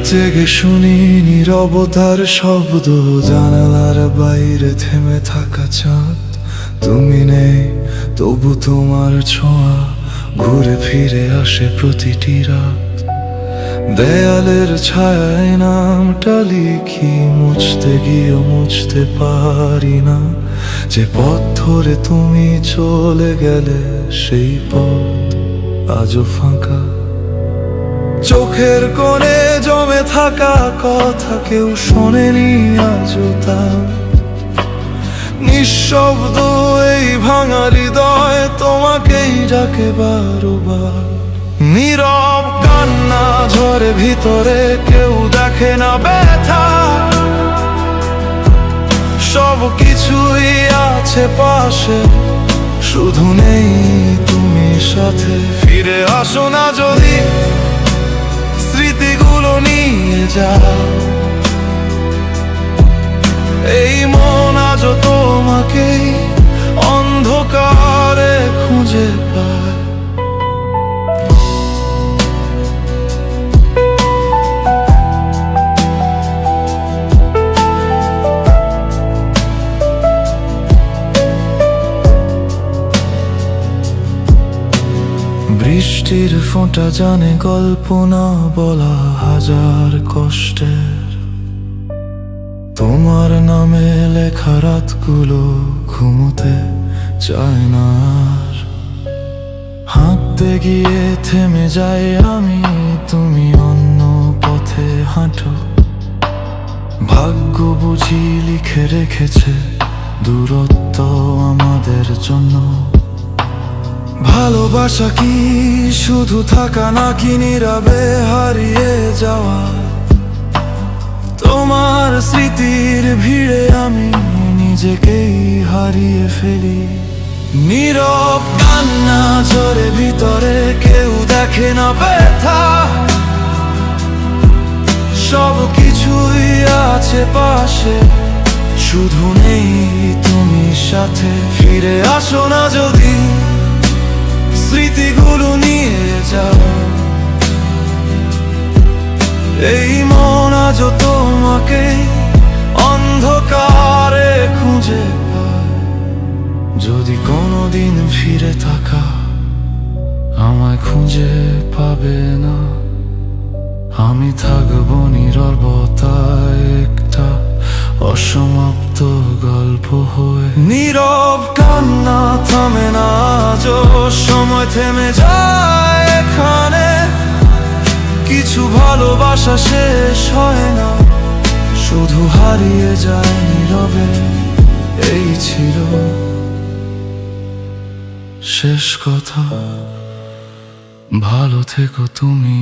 জেগে শুনি নীরবতার শব্দ, জানালার বাইরে থেমে থাকা চাঁদ। তুমি নেই তবু তোমার ছোঁয়া ঘুরে ফিরে আসে প্রতিটি রাত। দেয়ালের ছায়ায় নামটা লিখি, মুছতে গিয়ে মুছতে পারি না। যে পথ ধরে তুমি চলে গেলে সেই পথ আজও ফাঁকা। চোখের কোণে জমে থাকা কথা কেউ শোনেনি আজও তা। নিঃশব্দ এই ভাঙা হৃদয় তোমাকেই ডাকে বারবার। নীরব কান্না ঝরে ভিতরে, কেউ দেখে না ব্যথা। সব কিছুই আছে পাশে, শুধু নেই তুমি সাথে। ফিরে আসো না যদি স্মৃতিগুলো নিয়ে যাও, এই মন আজও তোমাকেই অন্ধকারে খুঁজে পায়। বৃষ্টির ফোঁটা জানে গল্প না বলা হাজার কষ্টের। তোমার নামে লেখা রাতগুলো ঘুমোতে চায় না আর। হাঁটতে গিয়ে থেমে যাই আমি, তুমি অন্য পথে হাঁটো। ভাগ্য বুঝি লিখে রেখেছে দূরত্ব আমাদের জন্য। ভালোবাসা কি শুধু থাকা নাকি নীরবে হারিয়ে যাওয়া? তোমার স্মৃতির ভিড়ে আমি নিজেকেই হারিয়ে ফেলি। নীরব কান্না ঝরে ভিতরে, কেউ দেখে না ব্যথা। সব কিছুই আছে পাশে, শুধু নেই তুমি সাথে। ফিরে আসো না যদি স্মৃতিগুলো নিয়ে যাও, এই মন আজও তোমাকে অন্ধকারে খুঁজে পায়। যদি কোনোদিন ফিরে থাকা আমায় খুঁজে পাবে না, আমি থাকবো নীরবতায় একটা অসমাপ্ত গল্প হয়ে। নীরব কান্না থামে না আজও, সময় থেমে যায় এখানে। কিছু ভালোবাসা শেষ হয় না, শুধু হারিয়ে যায় নীরবে। এই ছিল শেষ কথা, ভালো থেকো তুমি।